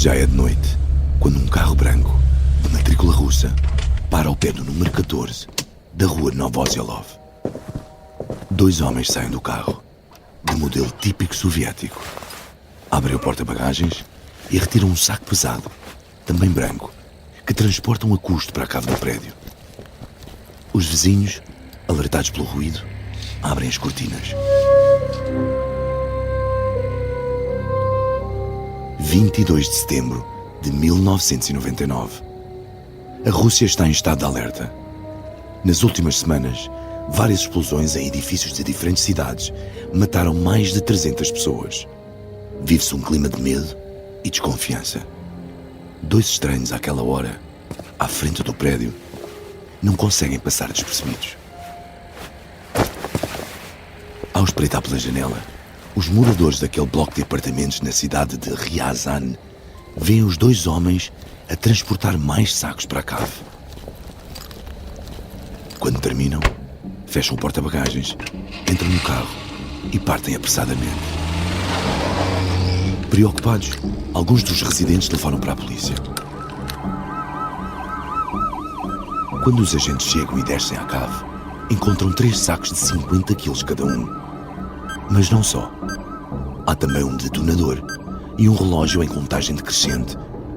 Já é de noite, quando um carro branco, de matrícula russa, para ao pé do número 14 da rua Novoselov. Dois homens saem do carro, de modelo típico soviético. Abrem o porta-bagagens e retiram um saco pesado, também branco, que transportam a custo para a cave do prédio. Os vizinhos, alertados pelo ruído, abrem as cortinas. 22 de setembro de 1999. A Rússia está em estado de alerta. Nas últimas semanas, várias explosões em edifícios de diferentes cidades mataram mais de 300 pessoas. Vive-se um clima de medo e desconfiança. Dois estranhos àquela hora, à frente do prédio, não conseguem passar despercebidos. Ao espreitar pela janela, os moradores daquele bloco de apartamentos na cidade de Ryazan veem os dois homens a transportar mais sacos para a cave. Quando terminam, fecham o porta-bagagens, entram no carro e partem apressadamente. Preocupados, alguns dos residentes telefonam para a polícia. Quando os agentes chegam e descem à cave, encontram 3 sacos de 50 quilos cada um. Mas não só. Há também um detonador e um relógio em contagem decrescente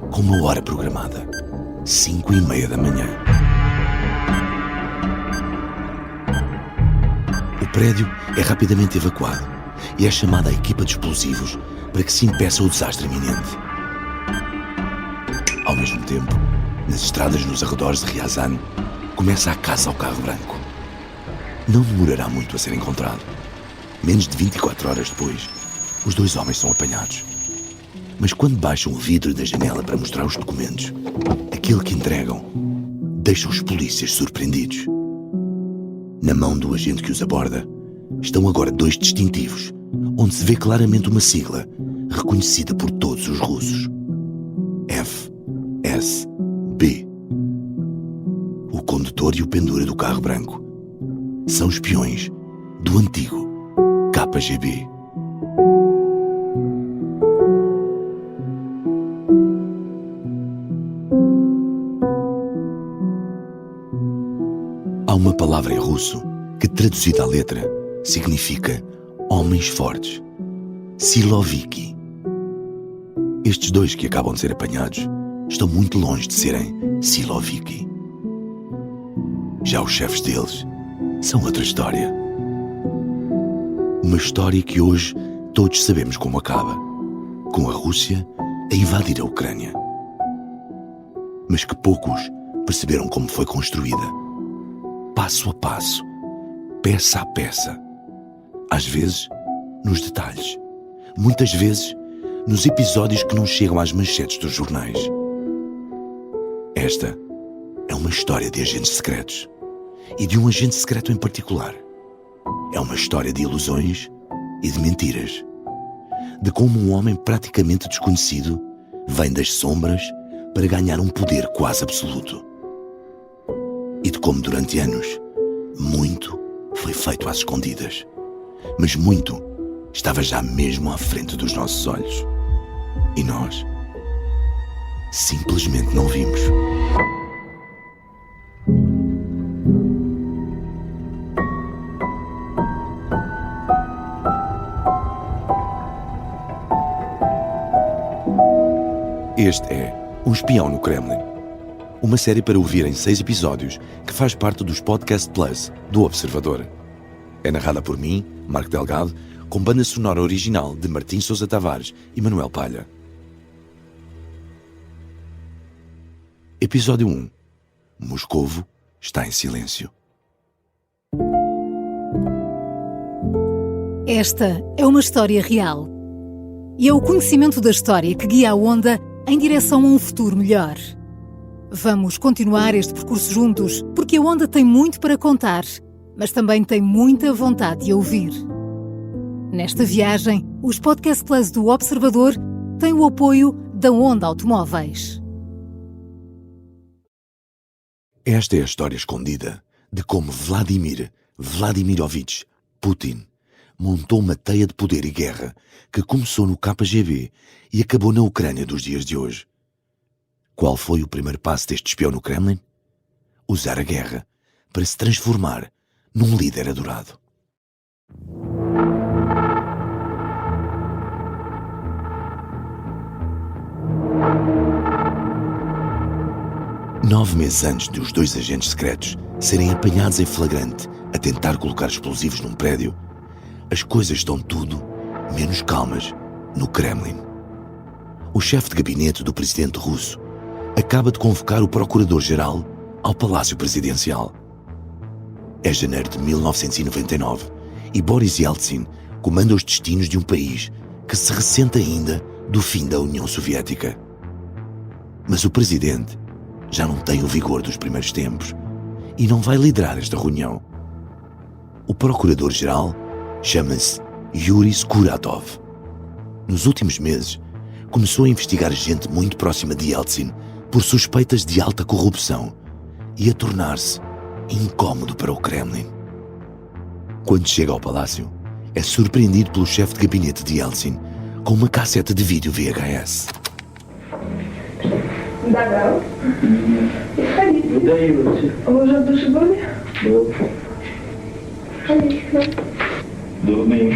com uma hora programada. 5:30 da manhã. O prédio é rapidamente evacuado e é chamada a equipa de explosivos para que se impeça o desastre iminente. Ao mesmo tempo, nas estradas nos arredores de Ryazan, começa a caça ao carro branco. Não demorará muito a ser encontrado. Menos de 24 horas depois, os dois homens são apanhados. Mas quando baixam o vidro da janela para mostrar os documentos, aquilo que entregam deixa os polícias surpreendidos. Na mão do agente que os aborda estão agora 2 distintivos, onde se vê claramente uma sigla reconhecida por todos os russos: FSB. O condutor e o pendura do carro branco são espiões do antigo KGB. Há uma palavra em russo que, traduzida à letra, significa homens fortes. Siloviki. Estes dois que acabam de ser apanhados estão muito longe de serem Siloviki. Já os chefes deles são outra história. Uma história que hoje todos sabemos como acaba, com a Rússia a invadir a Ucrânia. Mas que poucos perceberam como foi construída. Passo a passo, peça a peça. Às vezes, nos detalhes. Muitas vezes, nos episódios que não chegam às manchetes dos jornais. Esta é uma história de agentes secretos. E de um agente secreto em particular. É uma história de ilusões e de mentiras. De como um homem praticamente desconhecido vem das sombras para ganhar um poder quase absoluto. E de como durante anos muito foi feito às escondidas. Mas muito estava já mesmo à frente dos nossos olhos. E nós simplesmente não vimos. Este é Um Espião no Kremlin, uma série para ouvir em 6 episódios que faz parte dos Podcast Plus do Observador. É narrada por mim, Marco Delgado, com banda sonora original de Martim Sousa Tavares e Manuel Palha. Episódio 1. Moscovo está em silêncio. Esta é uma história real. E é o conhecimento da história que guia a Onda em direção a um futuro melhor. Vamos continuar este percurso juntos, porque a Onda tem muito para contar, mas também tem muita vontade de ouvir. Nesta viagem, os Podcast Plus do Observador têm o apoio da Onda Automóveis. Esta é a história escondida de como Vladimir Vladimirovich Putin montou uma teia de poder e guerra que começou no KGB e acabou na Ucrânia dos dias de hoje. Qual foi o primeiro passo deste espião no Kremlin? Usar a guerra para se transformar num líder adorado. Nove meses antes de os dois agentes secretos serem apanhados em flagrante a tentar colocar explosivos num prédio, as coisas estão tudo menos calmas no Kremlin. O chefe de gabinete do presidente russo acaba de convocar o procurador-geral ao Palácio Presidencial. É janeiro de 1999 e Boris Yeltsin comanda os destinos de um país que se ressente ainda do fim da União Soviética. Mas o presidente já não tem o vigor dos primeiros tempos e não vai liderar esta reunião. O procurador-geral chama-se Yuri Skuratov. Nos últimos meses, começou a investigar gente muito próxima de Yeltsin por suspeitas de alta corrupção e a tornar-se incómodo para o Kremlin. Quando chega ao palácio, é surpreendido pelo chefe de gabinete de Yeltsin com uma cassete de vídeo VHS. Догадал? Ходите. Вы уже в душе были? Был. Ходите к нам. Дурные.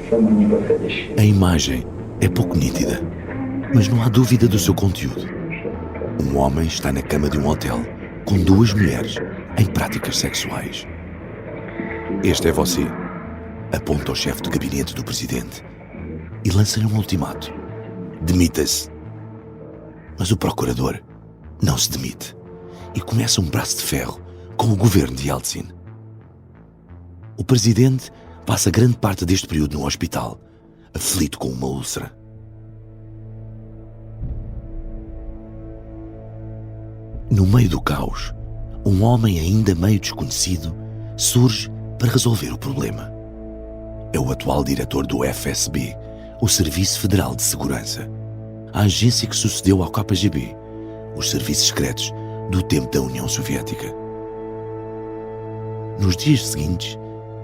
Самое неподходящее. A imagem é pouco nítida, mas não há dúvida do seu conteúdo. Um homem está na cama de um hotel com duas mulheres em práticas sexuais. Este é você, aponta ao chefe de gabinete do presidente e lança-lhe um ultimato. Demita-se. Mas o procurador não se demite e começa um braço de ferro com o governo de Yeltsin. O presidente passa grande parte deste período no hospital, aflito com uma úlcera. No meio do caos, um homem ainda meio desconhecido surge para resolver o problema. É o atual diretor do FSB, o Serviço Federal de Segurança, a agência que sucedeu ao KGB, os serviços secretos do tempo da União Soviética. Nos dias seguintes,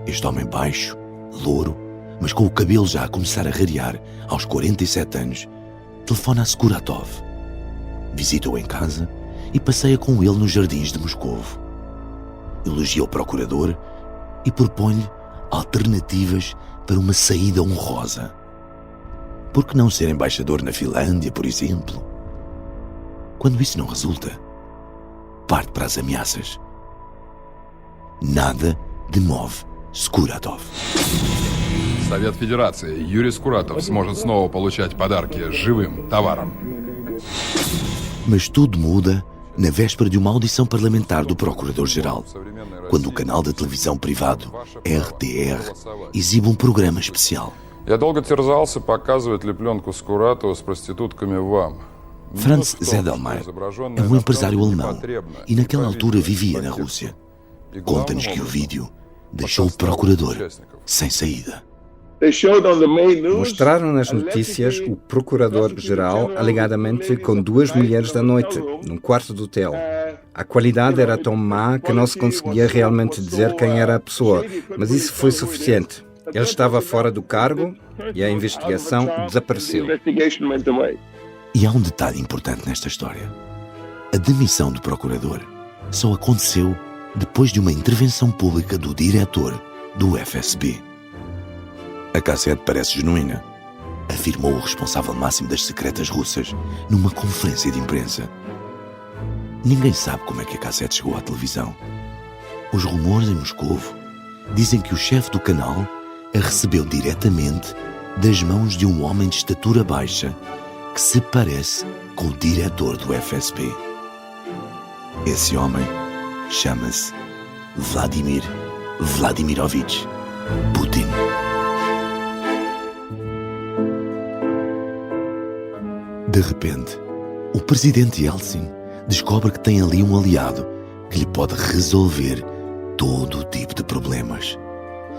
este homem baixo, louro, mas com o cabelo já a começar a rarear aos 47 anos, telefona a Skuratov, visita-o em casa e passeia com ele nos jardins de Moscovo. Elogia o procurador e propõe-lhe alternativas para uma saída honrosa. Por que não ser embaixador na Finlândia, por exemplo? Quando isso não resulta, parte para as ameaças. Nada demove Skuratov. Совет Федерации. Юрий Скуратов сможет снова получать подарки живым товаром. Mas tudo muda na véspera de uma audição parlamentar do Procurador-Geral, quando o canal de televisão privado RTR exibe um programa especial. Я долго терзался, показывать ли пленку Скуратова с проститутками вам. Franz Zedelmeier é um empresário alemão e naquela altura vivia na Rússia. Conta-nos que o vídeo deixou o procurador sem saída. Mostraram nas notícias o procurador-geral alegadamente com duas mulheres da noite, num quarto de hotel. A qualidade era tão má que não se conseguia realmente dizer quem era a pessoa, mas isso foi suficiente. Ele estava fora do cargo e a investigação desapareceu. E há um detalhe importante nesta história. A demissão do procurador só aconteceu depois de uma intervenção pública do diretor do FSB. A cassete parece genuína, afirmou o responsável máximo das secretas russas numa conferência de imprensa. Ninguém sabe como é que a cassete chegou à televisão. Os rumores em Moscovo dizem que o chefe do canal a recebeu diretamente das mãos de um homem de estatura baixa que se parece com o diretor do FSB. Esse homem chama-se Vladimir Vladimirovich Putin. De repente, o presidente Yeltsin descobre que tem ali um aliado que lhe pode resolver todo o tipo de problemas,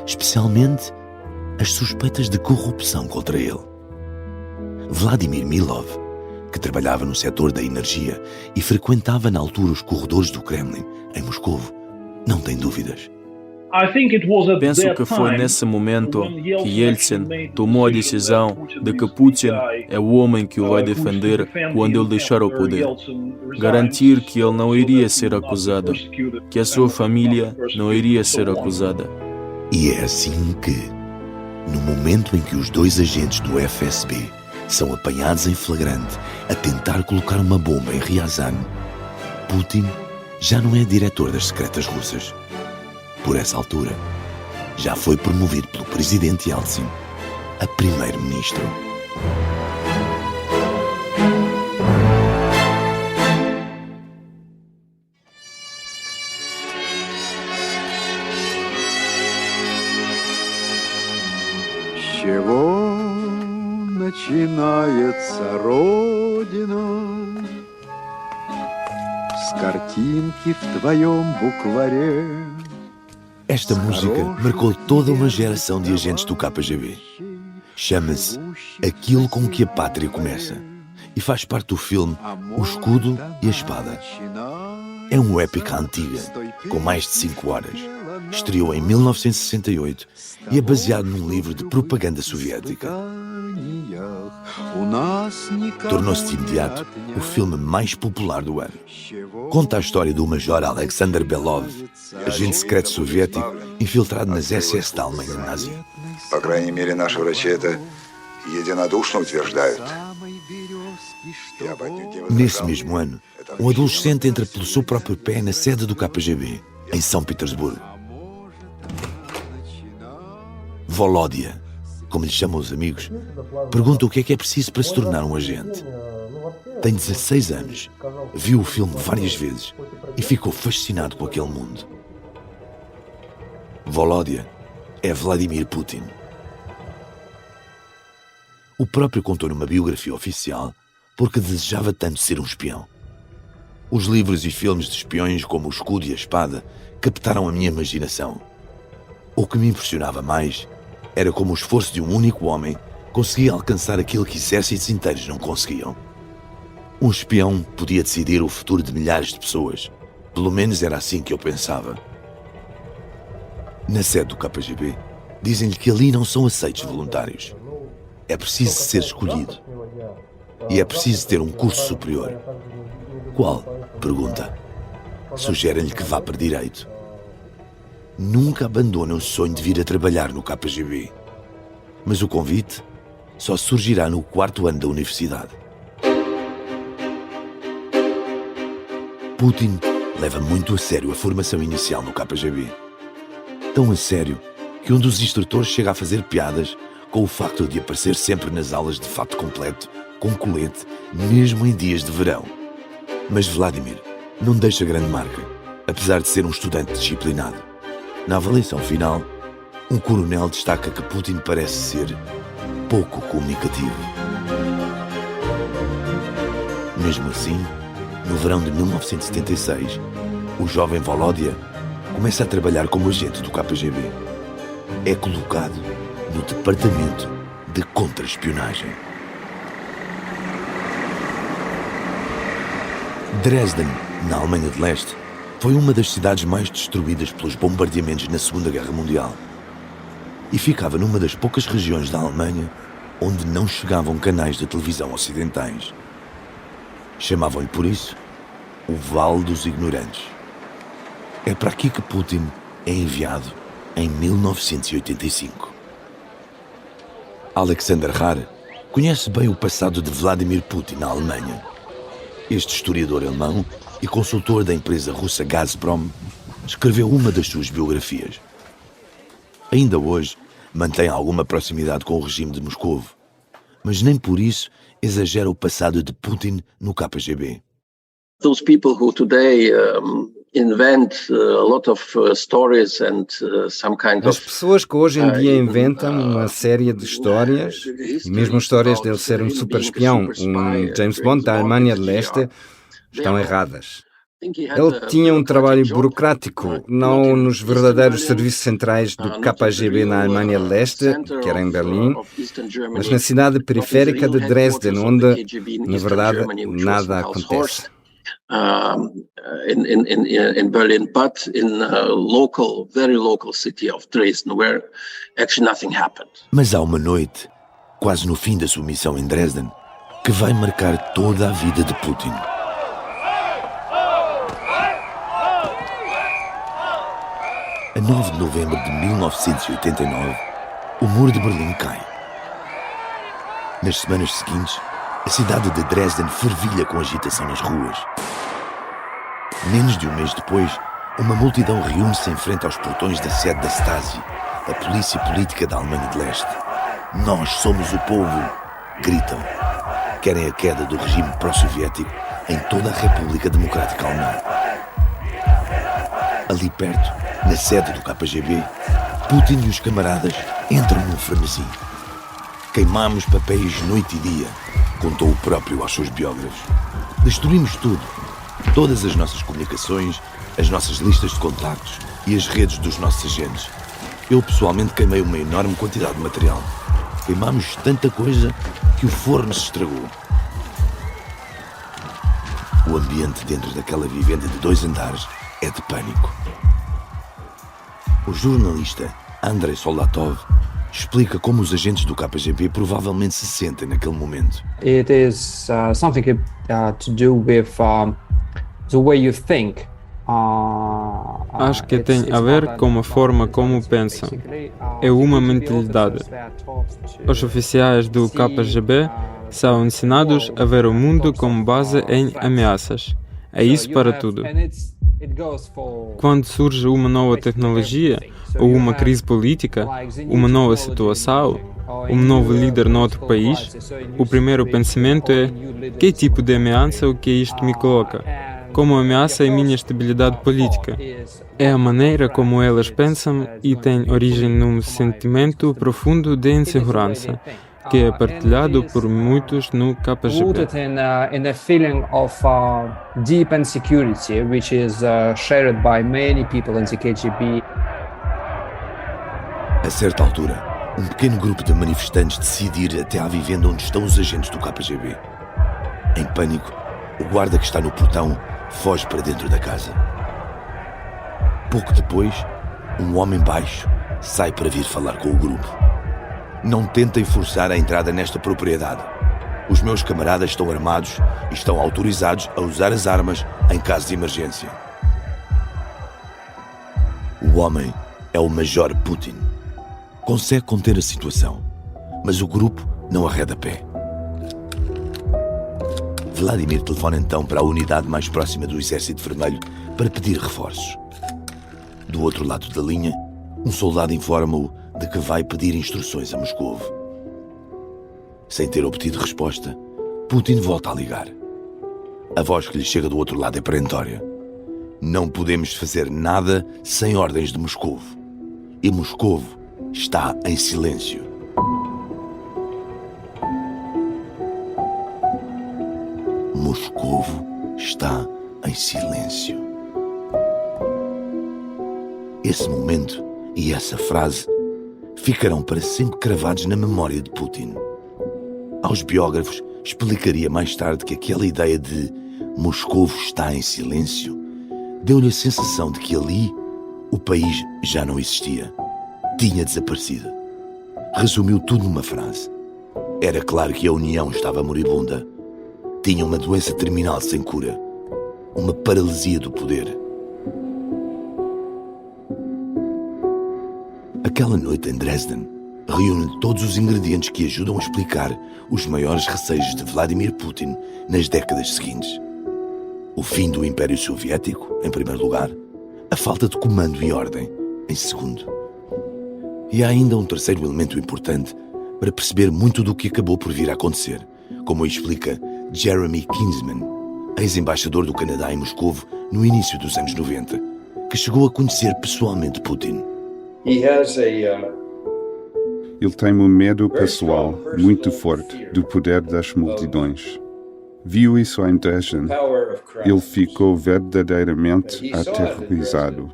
especialmente as suspeitas de corrupção contra ele. Vladimir Milov, que trabalhava no setor da energia e frequentava na altura os corredores do Kremlin, em Moscovo, não tem dúvidas. Penso que foi nesse momento que Yeltsin tomou a decisão de que Putin é o homem que o vai defender quando ele deixar o poder. Garantir que ele não iria ser acusado, que a sua família não iria ser acusada. E é assim que, no momento em que os dois agentes do FSB são apanhados em flagrante a tentar colocar uma bomba em Ryazan, Putin já não é diretor das secretas russas. Por essa altura, já foi promovido pelo presidente Yeltsin a primeiro-ministro. С чего начинается Родина? С картинки в твоем букваре. Esta música marcou toda uma geração de agentes do KGB. Chama-se Aquilo com que a Pátria Começa e faz parte do filme O Escudo e a Espada. É uma épica antiga, com mais de 5 horas. Estreou em 1968 e é baseado num livro de propaganda soviética. Tornou-se de imediato o filme mais popular do ano. Conta a história do Major Alexander Belov, agente secreto soviético infiltrado nas SS da Alemanha nazi. По крайней мере, наши врачи это единодушно утверждают. Nesse mesmo ano, um adolescente entra pelo seu próprio pé na sede do KGB, em São Petersburgo. Volodya, como lhe chamam os amigos, pergunta o que é preciso para se tornar um agente. Tem 16 anos, viu o filme várias vezes e ficou fascinado com aquele mundo. Volodya é Vladimir Putin. O próprio contou numa biografia oficial porque desejava tanto ser um espião. Os livros e filmes de espiões como O Escudo e a Espada captaram a minha imaginação. O que me impressionava mais era como o esforço de um único homem conseguia alcançar aquilo que exércitos inteiros não conseguiam. Um espião podia decidir o futuro de milhares de pessoas. Pelo menos era assim que eu pensava. Na sede do KGB, dizem-lhe que ali não são aceitos voluntários. É preciso ser escolhido. E é preciso ter um curso superior. Qual? Pergunta. Sugerem-lhe que vá para Direito. Nunca abandona o sonho de vir a trabalhar no KGB. Mas o convite só surgirá no 4º ano da universidade. Putin leva muito a sério a formação inicial no KGB. Tão a sério que um dos instrutores chega a fazer piadas com o facto de aparecer sempre nas aulas de fato completo, com colete, mesmo em dias de verão. Mas Vladimir não deixa grande marca, apesar de ser um estudante disciplinado. Na avaliação final, um coronel destaca que Putin parece ser pouco comunicativo. Mesmo assim, no verão de 1976, o jovem Volodya começa a trabalhar como agente do KGB. É colocado no departamento de contra-espionagem. Dresden, na Alemanha de Leste, foi uma das cidades mais destruídas pelos bombardeamentos na Segunda Guerra Mundial. E ficava numa das poucas regiões da Alemanha onde não chegavam canais de televisão ocidentais. Chamavam-lhe por isso o Vale dos Ignorantes. É para aqui que Putin é enviado em 1985. Alexander Haar conhece bem o passado de Vladimir Putin na Alemanha. Este historiador alemão e consultor da empresa russa Gazprom escreveu uma das suas biografias. Ainda hoje mantém alguma proximidade com o regime de Moscovo, mas nem por isso exagera o passado de Putin no KGB. Those people who today invent a lot of stories and some kind As of pessoas que hoje em dia inventam uma série de histórias, e mesmo histórias dele ser um super espião, um James Bond da Alemanha de Leste, estão erradas. Ele tinha um trabalho burocrático, não nos verdadeiros serviços centrais do KGB na Alemanha de Leste, que era em Berlim, mas na cidade periférica de Dresden, onde, na verdade, nada acontece. in Berlin, but in a very local city of Dresden, where actually nothing happened. Mas há uma noite, quase no fim da sua missão em Dresden, que vai marcar toda a vida de Putin. A 9 de novembro de 1989, o Muro de Berlim cai. Nas semanas seguintes, a cidade de Dresden fervilha com agitação nas ruas. Menos de um mês depois, uma multidão reúne-se em frente aos portões da sede da Stasi, a polícia política da Alemanha de Leste. Nós somos o povo, gritam. Querem a queda do regime pró-soviético em toda a República Democrática Alemã. Ali perto, na sede do KGB, Putin e os camaradas entram num frenesi. Queimamos papéis noite e dia, contou o próprio aos seus biógrafos. Destruímos tudo. Todas as nossas comunicações, as nossas listas de contactos e as redes dos nossos agentes. Eu pessoalmente queimei uma enorme quantidade de material. Queimámos tanta coisa que o forno se estragou. O ambiente dentro daquela vivenda de 2 andares é de pânico. O jornalista Andrei Soldatov explica como os agentes do KGB provavelmente se sentem naquele momento. It is something to do with the way you think. Acho que tem a ver com a forma como pensam. É uma mentalidade. Os oficiais do KGB são ensinados a ver o mundo como base em ameaças. É isso para tudo. Quando surge uma nova tecnologia, ou uma crise política, uma nova situação, um novo líder noutro país, o primeiro pensamento é: que tipo de ameaça o que isto me coloca? Como ameaça a minha estabilidade política? É a maneira como elas pensam e tem origem num sentimento profundo de insegurança, que é partilhado por muitos no KGB. In a feeling of deep insecurity, which is shared by many people in the KGB. A certa altura, um pequeno grupo de manifestantes decide ir até à vivenda onde estão os agentes do KGB. Em pânico, o guarda que está no portão foge para dentro da casa. Pouco depois, um homem baixo sai para vir falar com o grupo. Não tentem forçar a entrada nesta propriedade. Os meus camaradas estão armados e estão autorizados a usar as armas em caso de emergência. O homem é o Major Putin. Consegue conter a situação, mas o grupo não arreda pé. Vladimir telefona então para a unidade mais próxima do Exército Vermelho para pedir reforços. Do outro lado da linha, um soldado informa-o de que vai pedir instruções a Moscou. Sem ter obtido resposta, Putin volta a ligar. A voz que lhe chega do outro lado é perentória. Não podemos fazer nada sem ordens de Moscou. E Moscou está em silêncio. Moscou está em silêncio. Esse momento e essa frase ficarão para sempre cravados na memória de Putin. Aos biógrafos explicaria mais tarde que aquela ideia de Moscou está em silêncio deu-lhe a sensação de que ali o país já não existia. Tinha desaparecido. Resumiu tudo numa frase. Era claro que a União estava moribunda. Tinha uma doença terminal sem cura. Uma paralisia do poder. Aquela noite em Dresden reúne todos os ingredientes que ajudam a explicar os maiores receios de Vladimir Putin nas décadas seguintes. O fim do Império Soviético, em primeiro lugar, a falta de comando e ordem, em segundo. E há ainda um terceiro elemento importante para perceber muito do que acabou por vir a acontecer, como explica Jeremy Kinsman, ex-embaixador do Canadá em Moscou no início dos anos 90, que chegou a conhecer pessoalmente Putin. Ele tem um medo pessoal muito forte do poder das multidões. Viu isso em Dresden. Ele ficou verdadeiramente aterrorizado.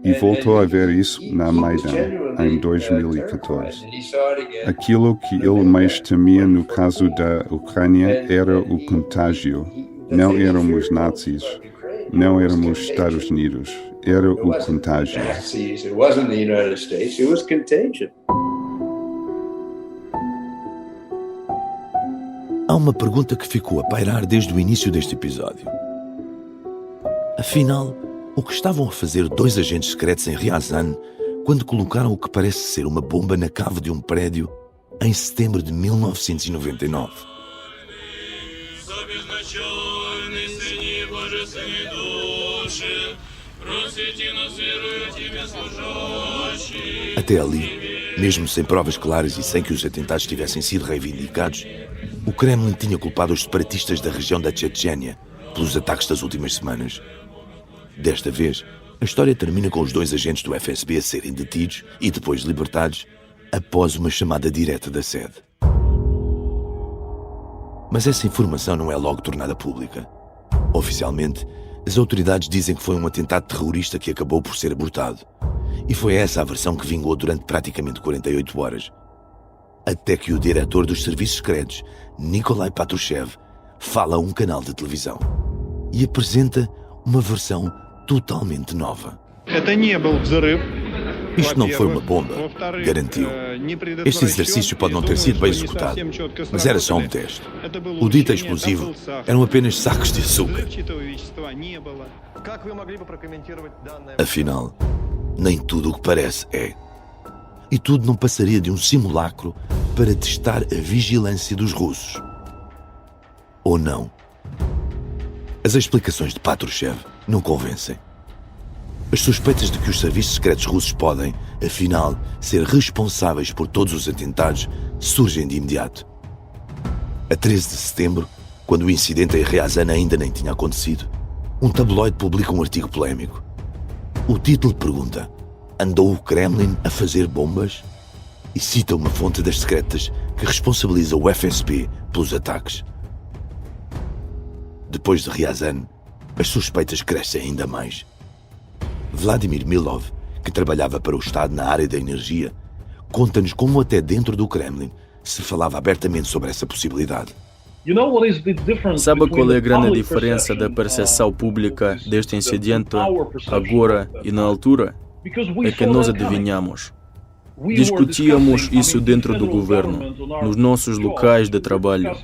E voltou a ver isso na Maidan, em 2014. Aquilo que ele mais temia no caso da Ucrânia era o contágio. Não éramos nazis, não éramos Estados Unidos, era o contágio. Há uma pergunta que ficou a pairar desde o início deste episódio. Afinal, o que estavam a fazer 2 agentes secretos em Ryazan quando colocaram o que parece ser uma bomba na cave de um prédio em setembro de 1999? Até ali, mesmo sem provas claras e sem que os atentados tivessem sido reivindicados, o Kremlin tinha culpado os separatistas da região da Chechênia pelos ataques das últimas semanas. Desta vez, a história termina com os 2 agentes do FSB a serem detidos e depois libertados após uma chamada direta da sede. Mas essa informação não é logo tornada pública. Oficialmente, as autoridades dizem que foi um atentado terrorista que acabou por ser abortado. E foi essa a versão que vingou durante praticamente 48 horas. Até que o diretor dos serviços secretos, Nikolai Patrushev, fala a um canal de televisão e apresenta uma versão totalmente nova. Isto não foi uma bomba, garantiu. Este exercício pode não ter sido bem executado, mas era só um teste. O dito explosivo eram apenas sacos de açúcar. Afinal, nem tudo o que parece é. E tudo não passaria de um simulacro para testar a vigilância dos russos. Ou não? As explicações de Patrushev não convencem. As suspeitas de que os serviços secretos russos podem, afinal, ser responsáveis por todos os atentados surgem de imediato. A 13 de setembro, quando o incidente em Ryazan ainda nem tinha acontecido, um tabloide publica um artigo polémico. O título pergunta: andou o Kremlin a fazer bombas? E cita uma fonte das secretas que responsabiliza o FSB pelos ataques. Depois de Ryazan, as suspeitas crescem ainda mais. Vladimir Milov, que trabalhava para o Estado na área da energia, conta-nos como até dentro do Kremlin se falava abertamente sobre essa possibilidade. Sabe qual é a grande diferença da percepção pública deste incidente agora e na altura? É que nós adivinhamos. Discutíamos isso dentro do governo, nos nossos locais de trabalho.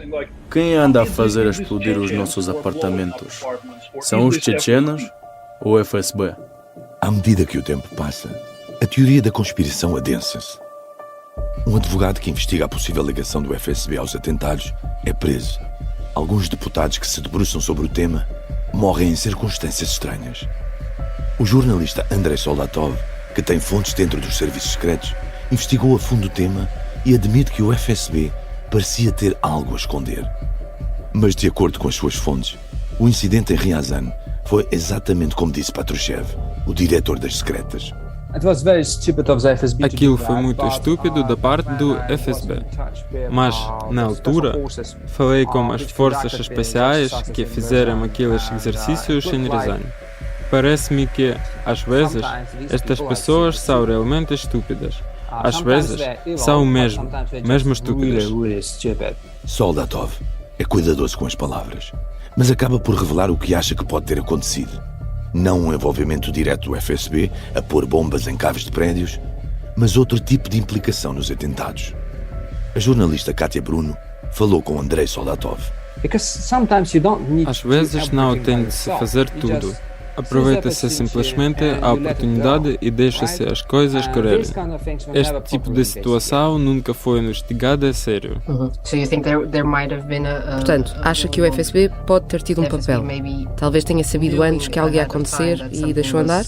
Quem anda a fazer explodir os nossos apartamentos? São os chechenos ou o FSB? À medida que o tempo passa, a teoria da conspiração adensa-se. Um advogado que investiga a possível ligação do FSB aos atentados é preso. Alguns deputados que se debruçam sobre o tema morrem em circunstâncias estranhas. O jornalista Andrei Soldatov, que tem fontes dentro dos serviços secretos, investigou a fundo o tema e admite que o FSB parecia ter algo a esconder. Mas, de acordo com as suas fontes, o incidente em Ryazan foi exatamente como disse Patrushev, o diretor das secretas. Aquilo foi muito estúpido da parte do FSB. Mas, na altura, falei com as forças especiais que fizeram aqueles exercícios em Ryazan. Parece-me que, às vezes, estas pessoas são realmente estúpidas. Às vezes, são mesmo estúpidas. Soldatov é cuidadoso com as palavras, mas acaba por revelar o que acha que pode ter acontecido. Não um envolvimento direto do FSB a pôr bombas em caves de prédios, mas outro tipo de implicação nos atentados. A jornalista Katia Bruno falou com Andrei Soldatov. Às vezes não tem de se fazer tudo. Aproveita-se simplesmente a oportunidade e deixa-se as coisas correrem. Este tipo de situação nunca foi investigada a sério. Portanto, acha que o FSB pode ter tido um papel? Talvez tenha sabido antes que algo ia acontecer e deixou andar?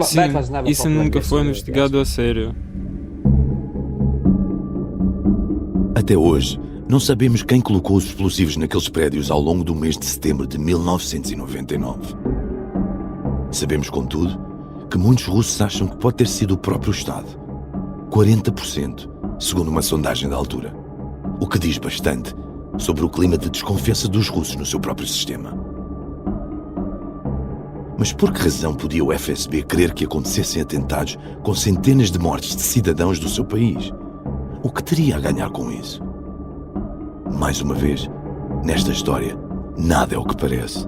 Sim, isso nunca foi investigado a sério. Até hoje, não sabemos quem colocou os explosivos naqueles prédios ao longo do mês de setembro de 1999. Sabemos, contudo, que muitos russos acham que pode ter sido o próprio Estado. 40%, segundo uma sondagem da altura. O que diz bastante sobre o clima de desconfiança dos russos no seu próprio sistema. Mas por que razão podia o FSB querer que acontecessem atentados com centenas de mortes de cidadãos do seu país? O que teria a ganhar com isso? Mais uma vez, nesta história, nada é o que parece.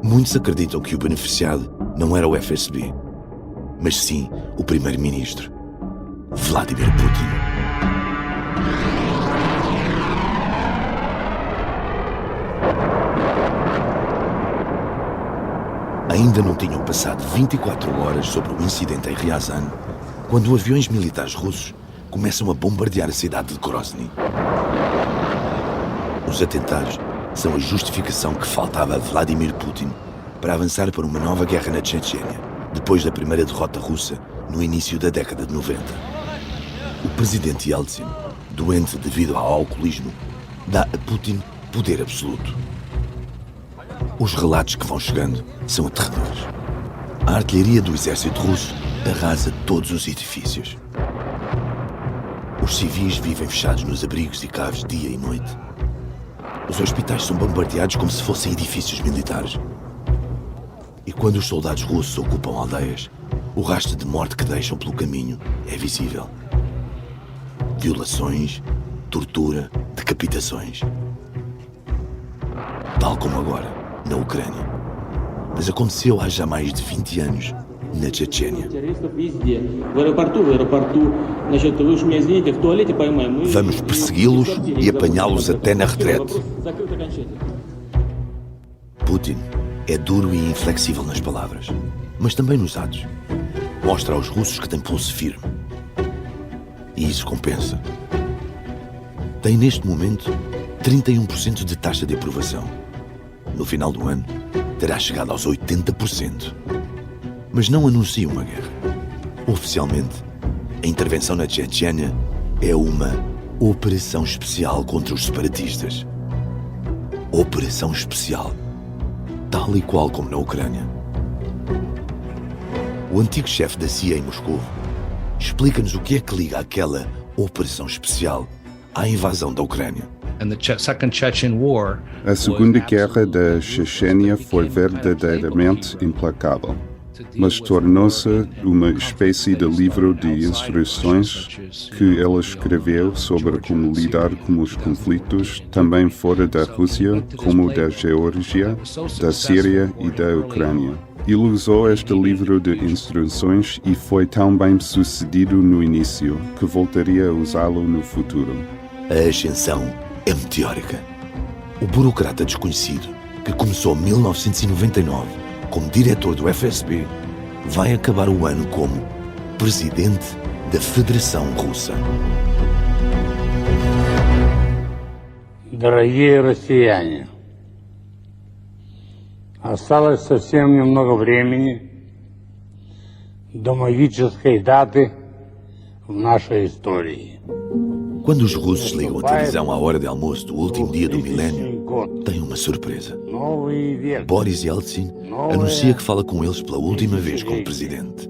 Muitos acreditam que o beneficiado não era o FSB, mas sim o primeiro-ministro, Vladimir Putin. Ainda não tinham passado 24 horas sobre o incidente em Ryazan, quando aviões militares russos começam a bombardear a cidade de Grozny. Os atentados são a justificação que faltava a Vladimir Putin para avançar para uma nova guerra na Chechênia, depois da primeira derrota russa no início da década de 90. O presidente Yeltsin, doente devido ao alcoolismo, dá a Putin poder absoluto. Os relatos que vão chegando são aterradores. A artilharia do exército russo arrasa todos os edifícios. Os civis vivem fechados nos abrigos e caves dia e noite. Os hospitais são bombardeados como se fossem edifícios militares. E quando os soldados russos ocupam aldeias, o rastro de morte que deixam pelo caminho é visível. Violações, tortura, decapitações. Tal como agora, na Ucrânia. Mas aconteceu há já mais de 20 anos, na Chechênia. Vamos persegui-los e apanhá-los até na retrete. Putin é duro e inflexível nas palavras, mas também nos atos. Mostra aos russos que tem pulso firme. E isso compensa. Tem neste momento 31% de taxa de aprovação. No final do ano, terá chegado aos 80%. Mas não anuncia uma guerra. Oficialmente, a intervenção na Chechênia é uma operação especial contra os separatistas. Operação especial, tal e qual como na Ucrânia. O antigo chefe da CIA em Moscou explica-nos o que é que liga aquela operação especial à invasão da Ucrânia. A Segunda Guerra da Chechênia foi verdadeiramente implacável, mas tornou-se uma espécie de livro de instruções que ele escreveu sobre como lidar com os conflitos, também fora da Rússia, como da Geórgia, da Síria e da Ucrânia. Ele usou este livro de instruções e foi tão bem sucedido no início que voltaria a usá-lo no futuro. A ascensão é meteórica. O burocrata desconhecido, que começou em 1999 como diretor do FSB, vai acabar o ano como presidente da Federação Russa. Дорогие россияне, осталось совсем немного времени до магической даты в нашей истории. Quando os russos ligam a televisão à hora de almoço do último dia do milénio, tem uma surpresa. Boris Yeltsin anuncia que fala com eles pela última vez como presidente.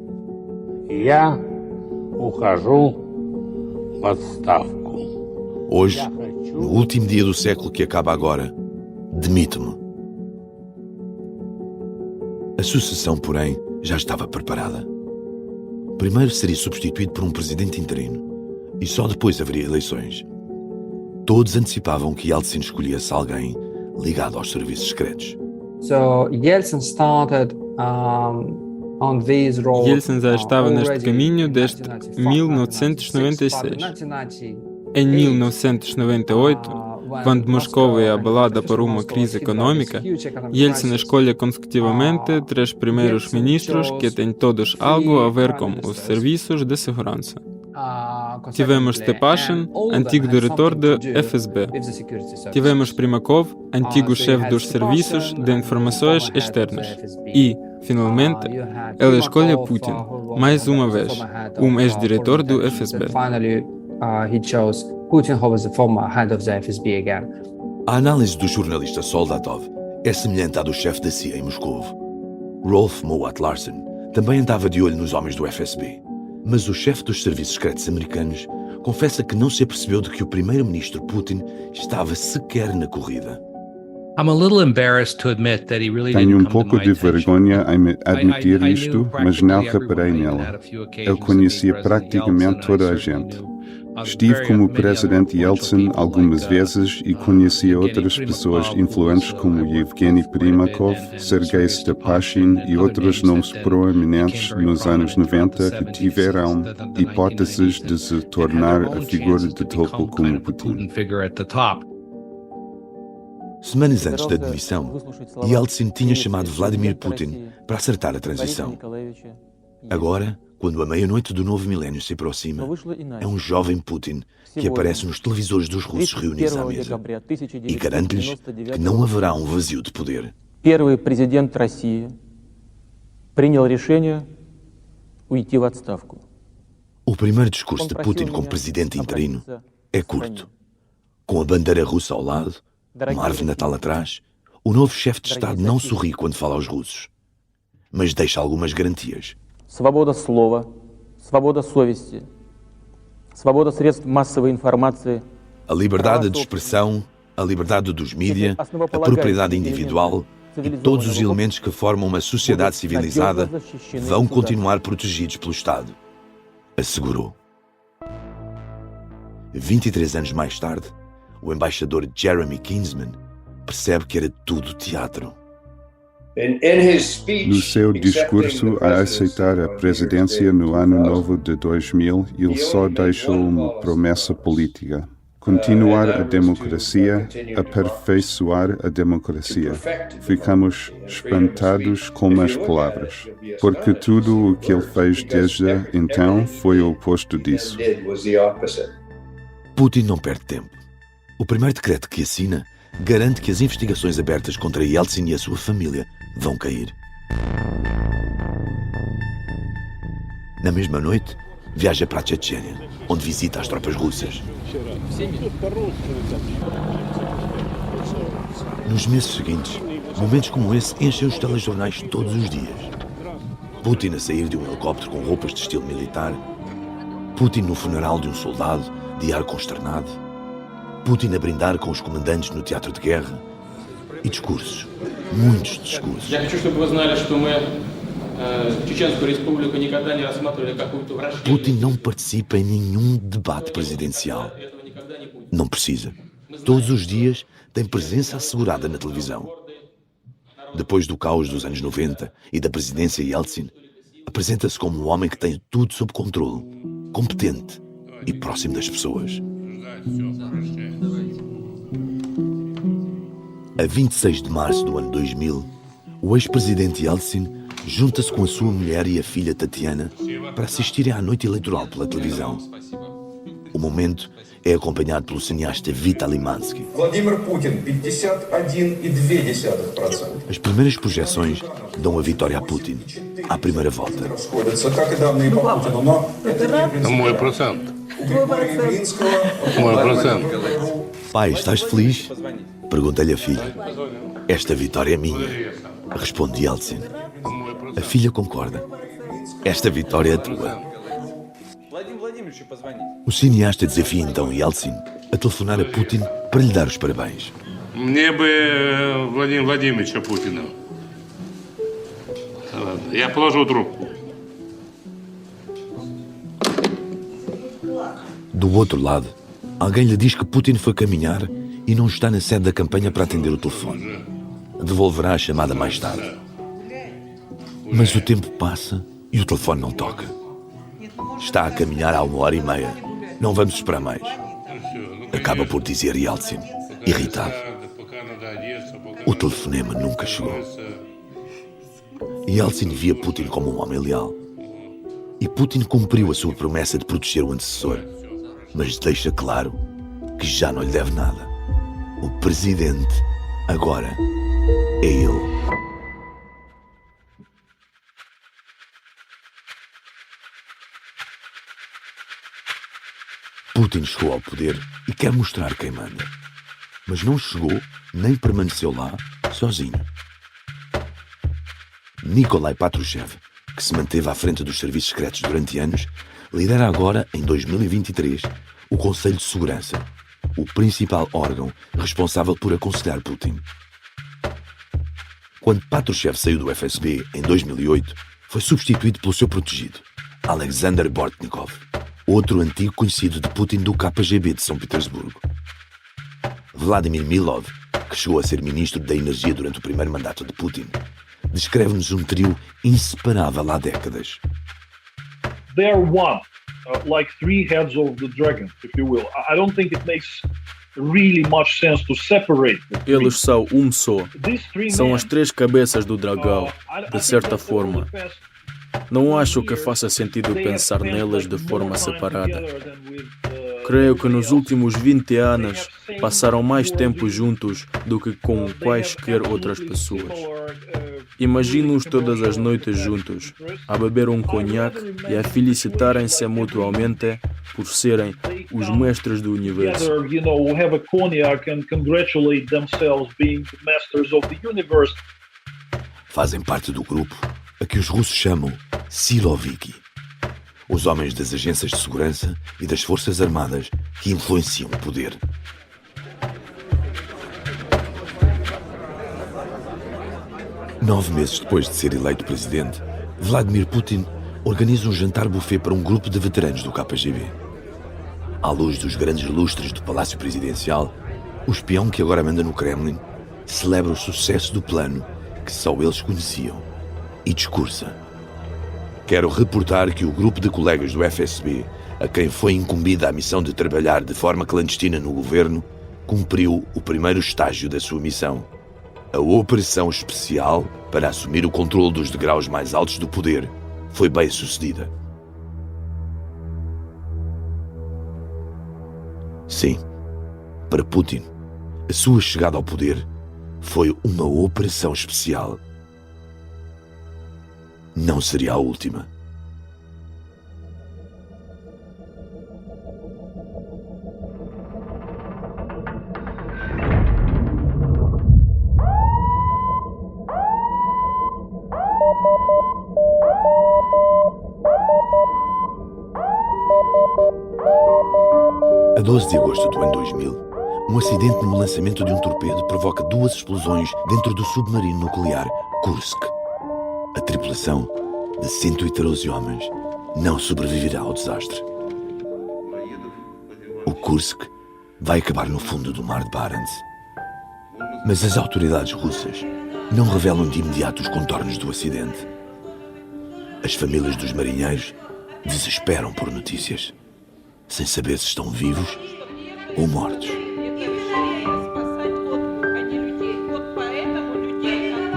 Hoje, no último dia do século que acaba agora, demito-me. A sucessão, porém, já estava preparada. Primeiro seria substituído por um presidente interino. E só depois haveria eleições. Todos antecipavam que Yeltsin escolhesse alguém ligado aos serviços secretos. Yeltsin já estava neste caminho desde 1996. Em 1998, quando Moscou é abalada por uma crise econômica, Yeltsin escolhe consecutivamente 3 primeiros ministros que têm todos algo a ver com os serviços de segurança. Tivemos Stepashin, antigo diretor do FSB. Tivemos Primakov, antigo chefe dos serviços de informações externas. E, finalmente, ele escolhe Putin, mais uma vez, ex-diretor do FSB. A análise do jornalista Soldatov é semelhante à do chefe da CIA em Moscou. Rolf Mowat Larsen também andava de olho nos homens do FSB. Mas o chefe dos serviços secretos americanos confessa que não se apercebeu de que o primeiro-ministro Putin estava sequer na corrida. Tenho um pouco de vergonha em admitir isto, mas não reparei nela. Ele conhecia praticamente toda a gente. Estive como presidente Yeltsin algumas vezes e conheci outras pessoas influentes como Yevgeny Primakov, Sergei Stepashin e outros nomes proeminentes nos anos 90 que tiveram hipóteses de se tornar a figura de topo como Putin. Semanas antes da demissão, Yeltsin tinha chamado Vladimir Putin para acertar a transição. Agora, quando a meia-noite do novo milénio se aproxima, é um jovem Putin que aparece nos televisores dos russos reunidos à mesa e garante-lhes que não haverá um vazio de poder. Первый президент России принял решение уйти в отставку. O primeiro discurso de Putin como presidente interino é curto. Com a bandeira russa ao lado, uma árvore natal atrás, o novo chefe de Estado não sorri quando fala aos russos, mas deixa algumas garantias. Свобода слова, свобода совести, свобода средств массовой информации. A liberdade de expressão, a liberdade dos mídia, a propriedade individual e todos os elementos que formam uma sociedade civilizada vão continuar protegidos pelo Estado, assegurou. 23 anos mais tarde, o embaixador Jeremy Kinsman percebe que era tudo teatro. No seu discurso a aceitar a presidência no ano novo de 2000, ele só deixou uma promessa política: continuar a democracia, aperfeiçoar a democracia. Ficamos espantados com as palavras, porque tudo o que ele fez desde então foi o oposto disso. Putin não perde tempo. O primeiro decreto que assina garante que as investigações abertas contra Yeltsin e a sua família vão cair. Na mesma noite, viaja para a Chechênia, onde visita as tropas russas. Nos meses seguintes, momentos como esse enchem os telejornais todos os dias. Putin a sair de um helicóptero com roupas de estilo militar, Putin no funeral de um soldado, de ar consternado, Putin a brindar com os comandantes no teatro de guerra, e discursos, muitos discursos. Putin não participa em nenhum debate presidencial. Não precisa. Todos os dias tem presença assegurada na televisão. Depois do caos dos anos 90 e da presidência Yeltsin, apresenta-se como um homem que tem tudo sob controle, competente e próximo das pessoas. A 26 de março do ano 2000, o ex-presidente Yeltsin junta-se com a sua mulher e a filha Tatiana para assistirem à noite eleitoral pela televisão. O momento é acompanhado pelo cineasta Vitaly Mansky. Vladimir Putin, 51,2%. As primeiras projeções dão a vitória a Putin, à primeira volta. Pai, estás feliz? Pergunta-lhe a filha. Esta vitória é minha, responde Yeltsin. A filha concorda. Esta vitória é tua. O cineasta desafia então Yeltsin a telefonar a Putin para lhe dar os parabéns. Мне бы Владимира Владимировича Путина. Я положу трубку. Do outro lado, alguém lhe diz que Putin foi caminhar e não está na sede da campanha para atender o telefone. Devolverá a chamada mais tarde. Mas o tempo passa e o telefone não toca. Está a caminhar há 1h30. Não vamos esperar mais. Acaba por dizer Yeltsin, irritado. O telefonema nunca chegou. Yeltsin via Putin como um homem leal. E Putin cumpriu a sua promessa de proteger o antecessor, mas deixa claro que já não lhe deve nada. O presidente, agora, é ele. Putin chegou ao poder e quer mostrar quem manda. Mas não chegou nem permaneceu lá sozinho. Nikolai Patrushev, que se manteve à frente dos serviços secretos durante anos, lidera agora, em 2023, o Conselho de Segurança, o principal órgão responsável por aconselhar Putin. Quando Patrushev saiu do FSB em 2008, foi substituído pelo seu protegido, Alexander Bortnikov, outro antigo conhecido de Putin do KGB de São Petersburgo. Vladimir Milov, que chegou a ser ministro da Energia durante o primeiro mandato de Putin, descreve-nos um trio inseparável há décadas. They are one, like three heads of the dragon, if you will. I don't think it makes really much sense to separate them. Eles são um só. São as três cabeças do dragão, de certa forma. Não acho que faça sentido pensar nelas de forma separada. Creio que nos últimos 20 anos passaram mais tempo juntos do que com quaisquer outras pessoas. Imagino-os todas as noites juntos, a beber um conhaque e a felicitarem-se mutuamente por serem os mestres do universo. Fazem parte do grupo a que os russos chamam Siloviki, os homens das agências de segurança e das forças armadas que influenciam o poder. Nove meses depois de ser eleito presidente, Vladimir Putin organiza um jantar buffet para um grupo de veteranos do KGB. À luz dos grandes lustres do Palácio Presidencial, o espião que agora manda no Kremlin celebra o sucesso do plano que só eles conheciam e discursa: quero reportar que o grupo de colegas do FSB, a quem foi incumbida a missão de trabalhar de forma clandestina no governo, cumpriu o primeiro estágio da sua missão. A operação especial para assumir o controle dos degraus mais altos do poder foi bem sucedida. Sim, para Putin, a sua chegada ao poder foi uma operação especial. Não seria a última. A 12 de agosto do ano 2000, um acidente no lançamento de um torpedo provoca duas explosões dentro do submarino nuclear Kursk. A tripulação, de 113 homens, não sobreviverá ao desastre. O Kursk vai acabar no fundo do mar de Barents. Mas as autoridades russas não revelam de imediato os contornos do acidente. As famílias dos marinheiros desesperam por notícias, sem saber se estão vivos ou mortos.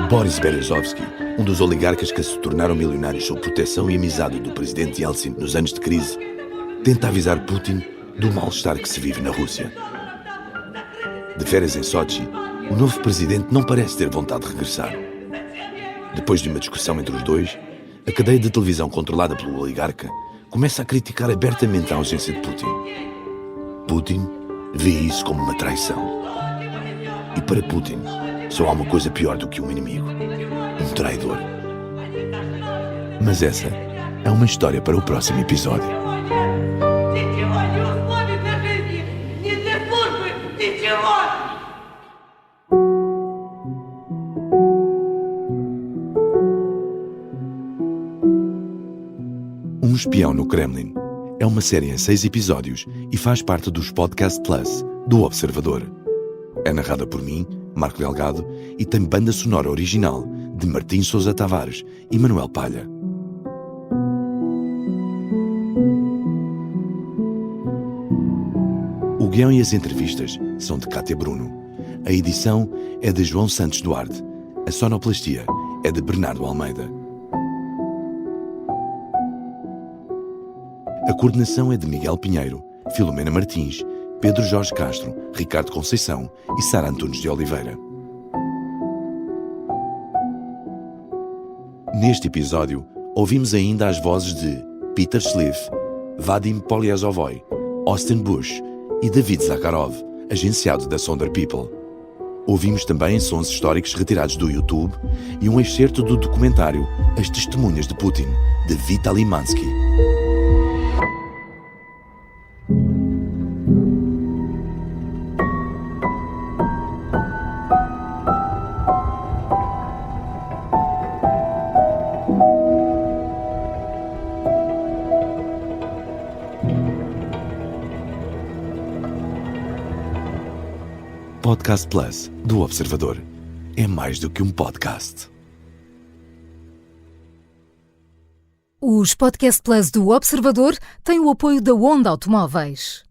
Boris Berezovsky, um dos oligarcas que se tornaram milionários sob proteção e amizade do presidente Yeltsin nos anos de crise, tenta avisar Putin do mal-estar que se vive na Rússia. De férias em Sochi, o novo presidente não parece ter vontade de regressar. Depois de uma discussão entre os dois, a cadeia de televisão controlada pelo oligarca começa a criticar abertamente a ausência de Putin. Putin vê isso como uma traição. E para Putin, só há uma coisa pior do que um inimigo: um traidor. Mas essa é uma história para o próximo episódio. Um Espião no Kremlin é uma série em 6 episódios e faz parte dos Podcast Plus do Observador. É narrada por mim, Marco Delgado, e tem banda sonora original de Martim Sousa Tavares e Manuel Palha. O guião e as entrevistas são de Cátia Bruno. A edição é de João Santos Duarte. A sonoplastia é de Bernardo Almeida. A coordenação é de Miguel Pinheiro, Filomena Martins, Pedro Jorge Castro, Ricardo Conceição e Sara Antunes de Oliveira. Neste episódio, ouvimos ainda as vozes de Peter Schliff, Vadim Polyazovoy, Austin Bush e David Zakharov, agenciado da Sonder People. Ouvimos também sons históricos retirados do YouTube e um excerto do documentário As Testemunhas de Putin, de Vitaly Mansky. Podcast Plus do Observador. É mais do que um podcast. Os Podcast Plus do Observador têm o apoio da Onda Automóveis.